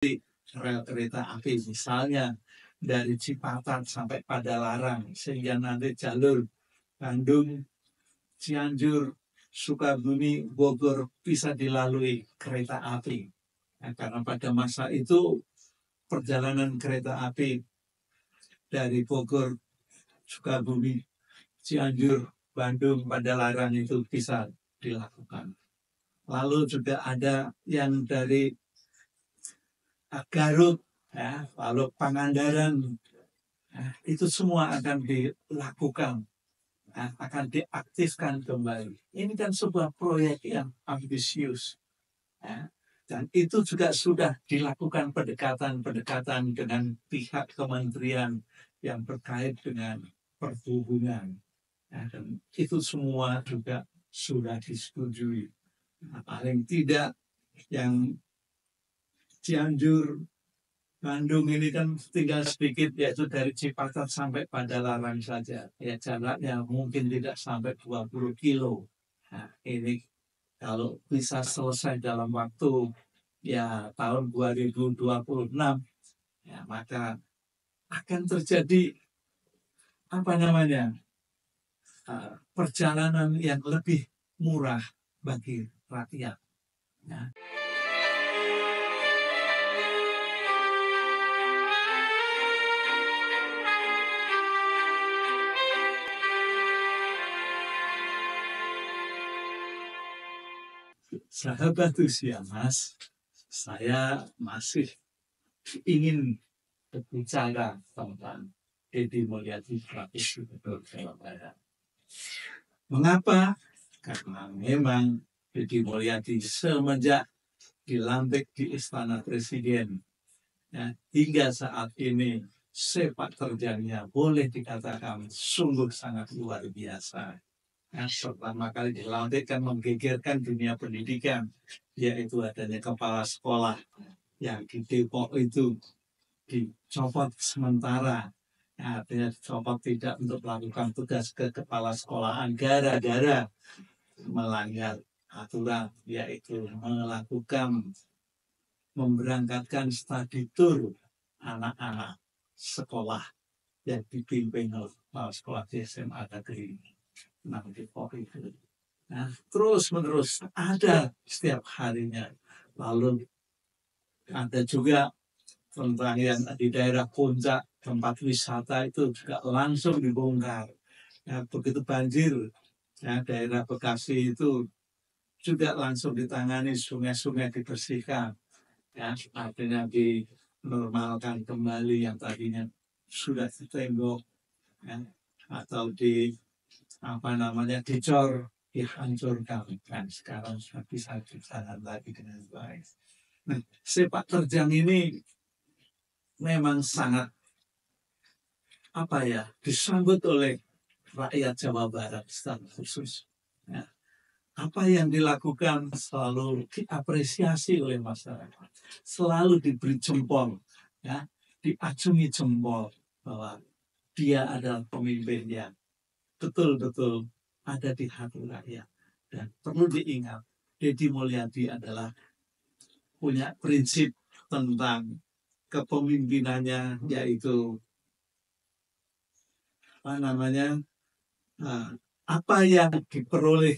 rel kereta api, misalnya dari Cipatat sampai Padalarang, sehingga nanti jalur Bandung, Cianjur, Sukabumi, Bogor bisa dilalui kereta api. Nah, karena pada masa itu perjalanan kereta api dari Bogor, Sukabumi, Cianjur, Bandung, Padalarang itu bisa dilakukan. Lalu juga ada yang dari Garut, ya, lalu Pangandaran, ya, itu semua akan dilakukan, ya, akan diaktifkan kembali. Ini kan sebuah proyek yang ambisius, ya, dan itu juga sudah dilakukan pendekatan-pendekatan dengan pihak kementerian yang terkait dengan perhubungan, ya, dan itu semua juga sudah disetujui. Nah, paling tidak yang Cianjur, Bandung ini kan tinggal sedikit, yaitu dari Cipatat sampai Padalarang saja. Ya jaraknya mungkin tidak sampai 20 kilo. Nah, ini kalau bisa selesai dalam waktu ya tahun 2026, ya maka akan terjadi apa namanya perjalanan yang lebih murah bagi rakyat. Ya. Sahabat usia Mas, saya masih ingin berbicara tentang Deddy Mulyadi praktisi Gubernur Jawa Barat. Mengapa? Karena memang Deddy Mulyadi semenjak dilantik di Istana Presiden, ya, hingga saat ini sepak terjangnya boleh dikatakan sungguh sangat luar biasa. Yang pertama kali dilantik kan menggegerkan dunia pendidikan, yaitu adanya kepala sekolah yang di Depok itu dicopot sementara, ya, artinya dicopot tidak untuk melakukan tugas ke kepala sekolahan gara-gara melanggar aturan, yaitu melakukan memberangkatkan study tour anak-anak sekolah yang dipimpin oleh kepala sekolah di SMA Negeri 6 Depok itu. Nah, terus menerus ada setiap harinya. Lalu ada juga tentang yang di daerah puncak tempat wisata itu juga langsung dibongkar. Ya, begitu banjir, ya, daerah Bekasi itu juga langsung ditangani, sungai-sungai dibersihkan, ya, artinya dinormalkan kembali yang tadinya sudah ditembok, ya, atau dicor, dihancurkan, kan sekarang sudah bisa berjalan lagi dengan baik. Nah, sepak terjang ini memang sangat disambut oleh rakyat Jawa Barat secara khusus. Ya. Apa yang dilakukan selalu diapresiasi oleh masyarakat, selalu diberi jempol, ya, diacungi jempol bahwa dia adalah pemimpin yang betul-betul ada di hati rakyat. Dan perlu diingat, Deddy Mulyadi adalah punya prinsip tentang kepemimpinannya, yaitu apa yang diperoleh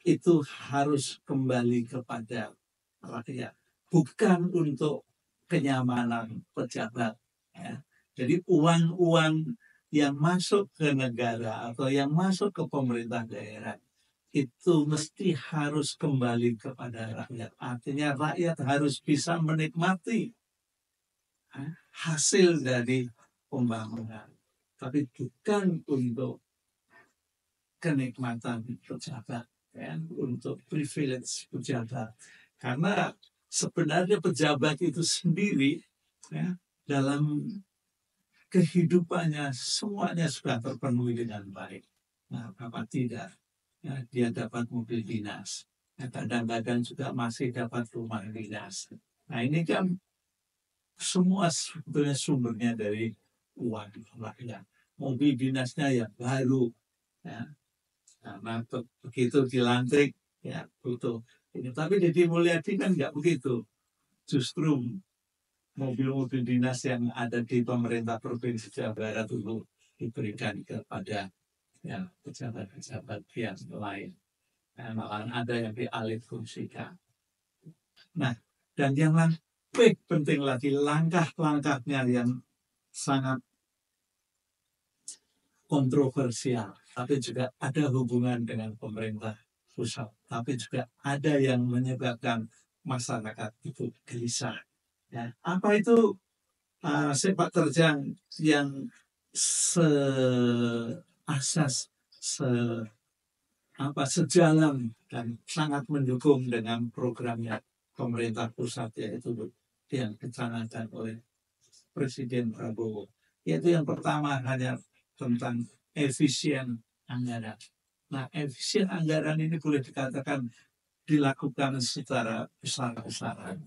itu harus kembali kepada rakyat, bukan untuk kenyamanan pejabat. Ya. Jadi uang-uang yang masuk ke negara atau yang masuk ke pemerintah daerah itu mesti harus kembali kepada rakyat. Artinya rakyat harus bisa menikmati hasil dari pembangunan, tapi bukan untuk kenikmatan pejabat, ya, untuk privilege pejabat. Karena sebenarnya pejabat itu sendiri, ya, dalam kehidupannya semuanya sudah terpenuhi dengan baik. Nah, apa tidak? Ya, dia dapat mobil dinas. Ya, kadang-kadang juga masih dapat rumah dinas. Nah, ini kan semua sebetulnya sumbernya dari uang rakyat. Mobil dinasnya yang baru, ya, karena begitu dilantik, ya butuh ini. Tapi Deddy Mulyadi kan nggak begitu. justru mobil-mobil dinas yang ada di pemerintah Provinsi Jawa Barat itu diberikan kepada ya pejabat-pejabat yang lain. Malah ada yang dialih fungsikan. Nah, dan yang lebih penting lagi langkah-langkahnya yang sangat kontroversial, tapi juga ada hubungan dengan pemerintah pusat, tapi juga ada yang menyebabkan masyarakat itu gelisah. Ya, apa itu sepak terjang yang seasas, sejalan dan sangat mendukung dengan programnya pemerintah pusat, yaitu yang dicanangkan oleh Presiden Prabowo. Yaitu yang pertama hanya tentang efisien anggaran. Nah, efisien anggaran ini boleh dikatakan dilakukan secara besar-besaran.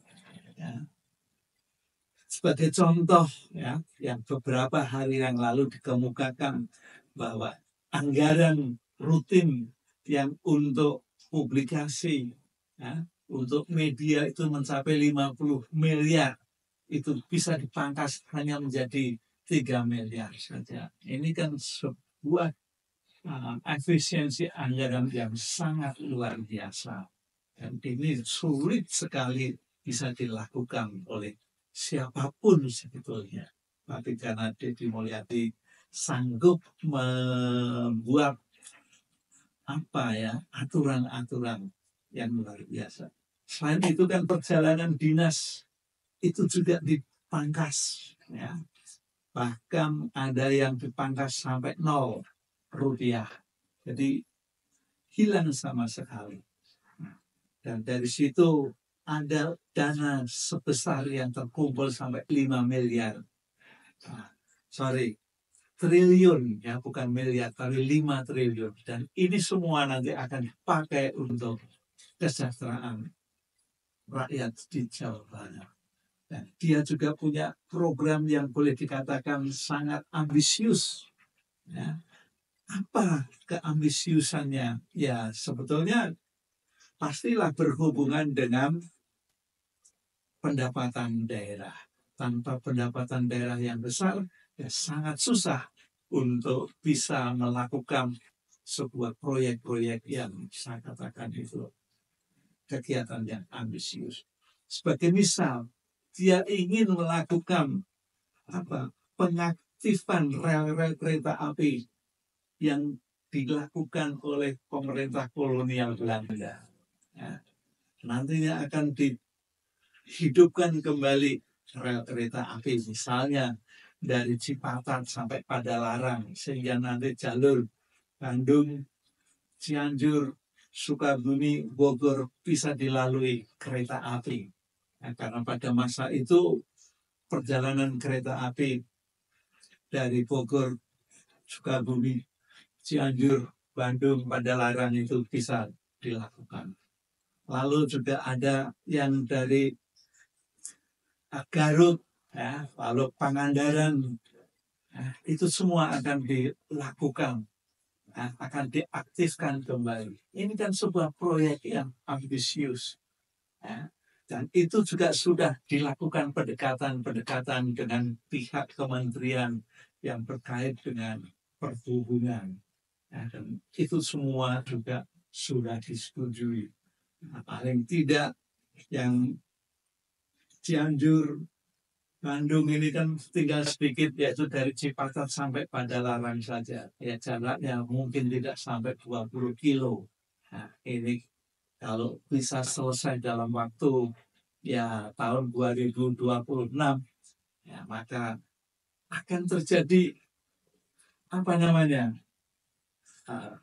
Ya. Sebagai contoh, ya, yang beberapa hari yang lalu dikemukakan bahwa anggaran rutin yang untuk publikasi, ya, untuk media itu mencapai 50 miliar, itu bisa dipangkas hanya menjadi 3 miliar saja. Ini kan sebuah efisiensi anggaran yang sangat luar biasa. Dan ini sulit sekali bisa dilakukan oleh siapapun sebetulnya. Tapi karena Deddy Mulyadi sanggup membuat aturan-aturan yang luar biasa. Selain itu kan perjalanan dinas itu juga dipangkas, ya. Bahkan ada yang dipangkas sampai 0 rupiah. Jadi hilang sama sekali. Dan dari situ ada dana sebesar yang terkumpul sampai 5 miliar. Triliun, ya, bukan miliar, tapi 5 triliun. Dan ini semua nanti akan dipakai untuk kesejahteraan rakyat di Jawa Barat. Dan dia juga punya program yang boleh dikatakan sangat ambisius. Ya. Apa keambisiusannya? Ya, sebetulnya pastilah berhubungan dengan pendapatan daerah. Tanpa pendapatan daerah yang besar, ya sangat susah untuk bisa melakukan sebuah proyek-proyek yang saya katakan itu kegiatan yang ambisius. Sebagai misal, dia ingin melakukan pengaktifan rel-rel kereta api yang dilakukan oleh pemerintah kolonial Belanda. Ya, nantinya akan dihidupkan kembali rel kereta api, misalnya dari Cipatat sampai Padalarang, sehingga nanti jalur Bandung, Cianjur, Sukabumi, Bogor bisa dilalui kereta api. Nah, karena pada masa itu perjalanan kereta api dari Bogor, Sukabumi, Cianjur, Bandung, Padalarang itu bisa dilakukan. Lalu juga ada yang dari Garut, ya, lalu Pangandaran, itu semua akan dilakukan, akan diaktifkan kembali. Ini kan sebuah proyek yang ambisius, ya. Dan itu juga sudah dilakukan pendekatan-pendekatan dengan pihak kementerian yang terkait dengan perhubungan, ya, dan itu semua juga sudah disetujui. Nah, paling tidak yang Cianjur, Bandung ini kan tinggal sedikit, yaitu dari Cipatat sampai Padalarang saja. Ya, jaraknya mungkin tidak sampai 20 kilo. Nah, ini kalau bisa selesai dalam waktu ya tahun 2026, ya, maka akan terjadi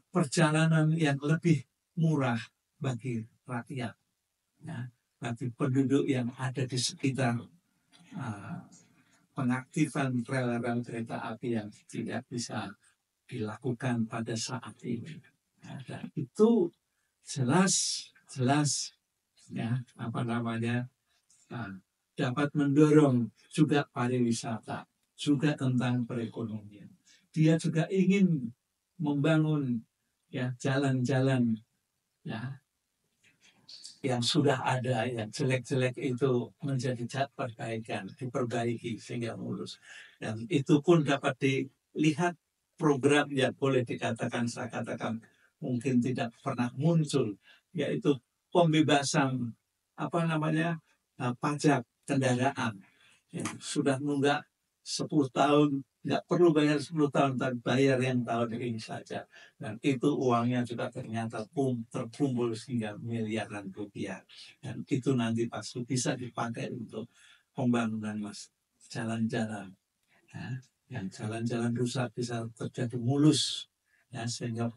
perjalanan yang lebih murah bagi rakyat, ya, bagi penduduk yang ada di sekitar pengaktifan rel-rel kereta api yang tidak bisa dilakukan pada saat ini. Ya, dan itu jelas ya dapat mendorong juga pariwisata, juga tentang perekonomian. Dia juga ingin membangun, ya, jalan-jalan, ya, yang sudah ada, yang jelek-jelek itu menjadi perbaikan, diperbaiki sehingga mulus. Dan itu pun dapat dilihat program yang boleh dikatakan, saya katakan mungkin tidak pernah muncul, yaitu pembebasan pajak kendaraan. Ya, sudah nunggak 10 tahun, nggak perlu bayar 10 tahun, tapi bayar yang tahun ini saja. Dan itu uangnya juga ternyata terkumpul sehingga miliaran rupiah. Dan itu nanti pasti bisa dipakai untuk pembangunan jalan-jalan. Ya, yang jalan-jalan rusak bisa terjadi mulus, ya, sehingga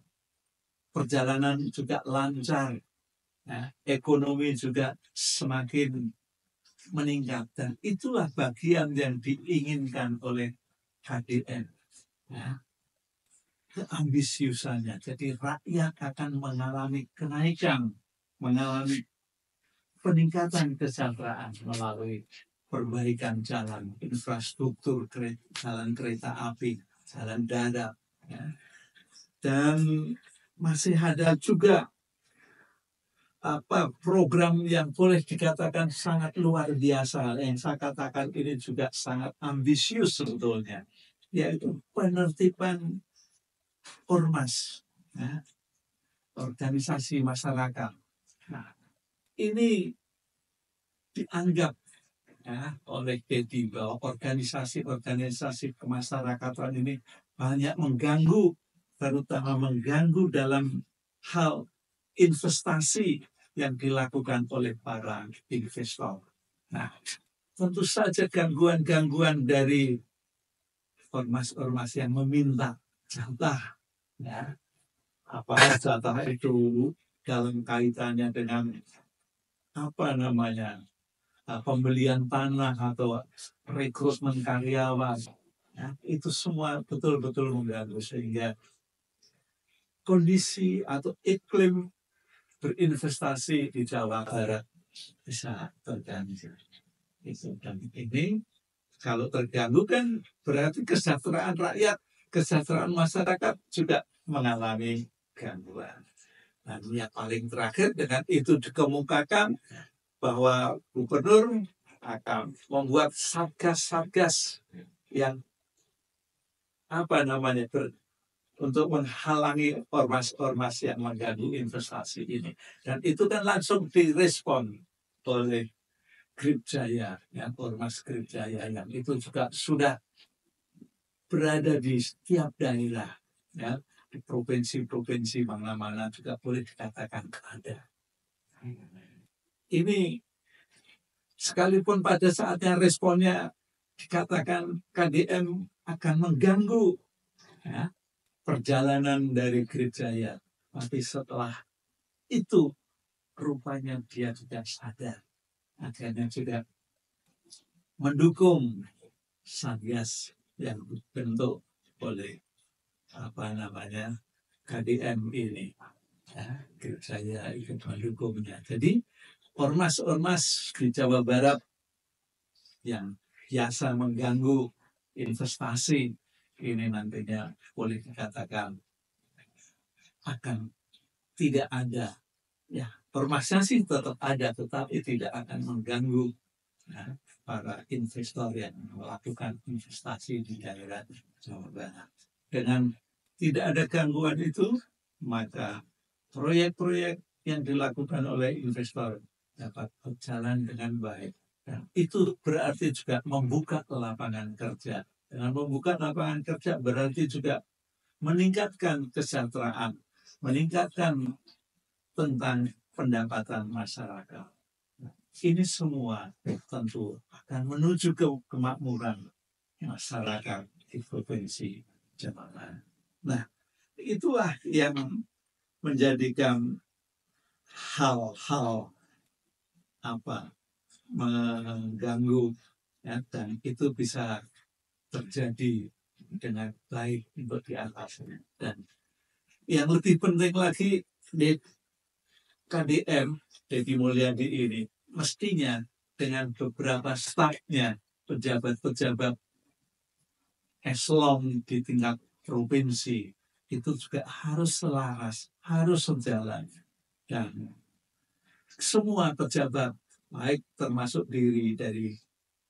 perjalanan juga lancar, ya, ekonomi juga semakin meningkat. Dan itulah bagian yang diinginkan oleh KDN. Ya, keambisiusannya. Jadi rakyat akan mengalami kenaikan, mengalami peningkatan kesejahteraan melalui perbaikan jalan, infrastruktur, jalan kereta api, jalan darat. Ya. Dan masih ada juga program yang boleh dikatakan sangat luar biasa, yang saya katakan ini juga sangat ambisius sebetulnya, yaitu penertiban ormas, ya, organisasi masyarakat. Nah, ini dianggap, ya, oleh Dedi bahwa organisasi-organisasi kemasyarakatan ini banyak mengganggu, terutama mengganggu dalam hal investasi yang dilakukan oleh para investor. Nah, tentu saja gangguan-gangguan dari ormas-ormas yang meminta jatah, ya, jatah itu dalam kaitannya dengan pembelian tanah atau rekrutmen karyawan, ya, itu semua betul-betul mengganggu sehingga kondisi atau iklim berinvestasi di Jawa Barat bisa terganggu. Dan ini kalau terganggu kan berarti kesejahteraan rakyat, kesejahteraan masyarakat juga mengalami gangguan. Dan yang paling terakhir dengan itu dikemukakan bahwa gubernur akan membuat satgas-satgas yang untuk menghalangi ormas-ormas yang mengganggu investasi ini. Dan itu kan langsung direspon oleh Grip Jaya, ya, ormas Grip Jaya yang itu juga sudah berada di setiap daerah, ya, di provinsi-provinsi mana-mana juga boleh dikatakan ada. Ini sekalipun pada saatnya responnya dikatakan KDM akan mengganggu, ya, perjalanan dari Gereja, tapi setelah itu rupanya dia juga sadar, akhirnya juga mendukung satgas yang dibentuk oleh KDM ini. Ya, Gereja ikut mendukungnya. Jadi ormas-ormas di Jawa Barat yang biasa mengganggu investasi ini nantinya boleh dikatakan akan tidak ada. Ya, ormasnya sih tetap ada, tetapi tidak akan mengganggu, ya, para investor yang melakukan investasi di daerah Jawa Barat. Dengan tidak ada gangguan itu, maka proyek-proyek yang dilakukan oleh investor dapat berjalan dengan baik. Dan itu berarti juga membuka lapangan kerja. Dengan membuka lapangan kerja berarti juga meningkatkan kesejahteraan, meningkatkan tentang pendapatan masyarakat. Ini semua tentu akan menuju ke kemakmuran masyarakat di provinsi Jawa Barat. Nah, itulah yang menjadikan hal-hal mengganggu, ya, dan itu bisa terjadi dengan baik untuk diatasi. Dan yang lebih penting lagi di KDM Dedi Mulyadi ini mestinya dengan beberapa stafnya, pejabat-pejabat eselon di tingkat provinsi itu juga harus selaras, harus sejalan. Dan semua pejabat, baik termasuk diri dari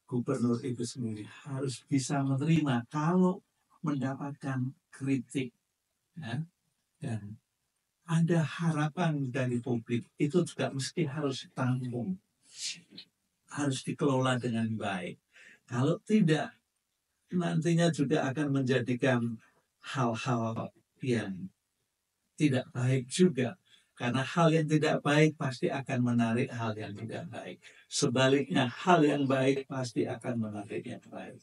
gubernur itu sendiri, harus bisa menerima kalau mendapatkan kritik, ya. Dan ada harapan dari publik, itu juga mesti harus ditampung, harus dikelola dengan baik. Kalau tidak, nantinya juga akan menjadikan hal-hal yang tidak baik juga. Karena hal yang tidak baik pasti akan menarik hal yang tidak baik. Sebaliknya, hal yang baik pasti akan menarik yang baik.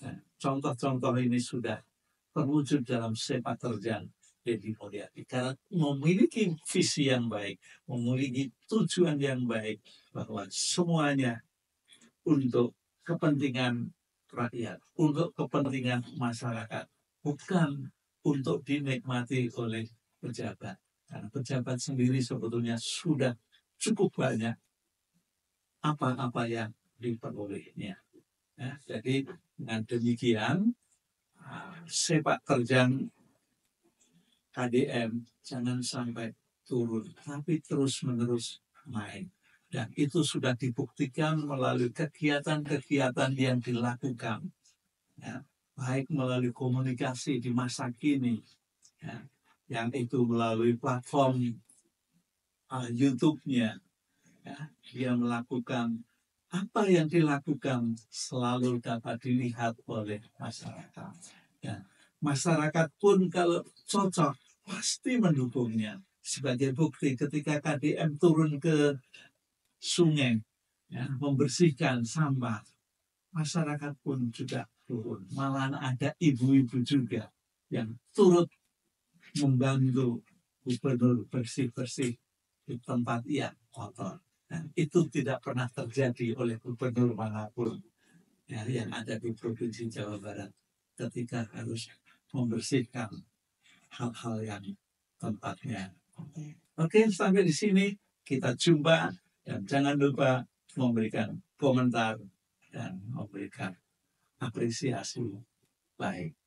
Nah, contoh-contoh ini sudah terwujud dalam sepak terjang Deddy Mulyadi. Karena memiliki visi yang baik, memiliki tujuan yang baik, bahwa semuanya untuk kepentingan rakyat, untuk kepentingan masyarakat, bukan untuk dinikmati oleh pejabat. Karena pejabat sendiri sebetulnya sudah cukup banyak apa-apa yang diperolehnya. Ya, jadi dengan demikian, sepak terjang KDM jangan sampai turun, tapi terus-menerus naik. Dan itu sudah dibuktikan melalui kegiatan-kegiatan yang dilakukan, ya, baik melalui komunikasi di masa kini, ya, yang itu melalui platform YouTube-nya, ya, dia melakukan apa yang dilakukan selalu dapat dilihat oleh masyarakat. Ya, masyarakat pun kalau cocok pasti mendukungnya. Sebagai bukti ketika KDM turun ke sungai, ya, membersihkan sampah, masyarakat pun juga turun. Malah ada ibu-ibu juga yang turut membantu gubernur bersih-bersih di tempat yang kotor. Dan itu tidak pernah terjadi oleh gubernur manapun, ya, yang ada di Provinsi Jawa Barat ketika harus membersihkan hal-hal yang tempatnya. Oke, sampai di sini kita jumpa, dan jangan lupa memberikan komentar dan memberikan apresiasi. Baik.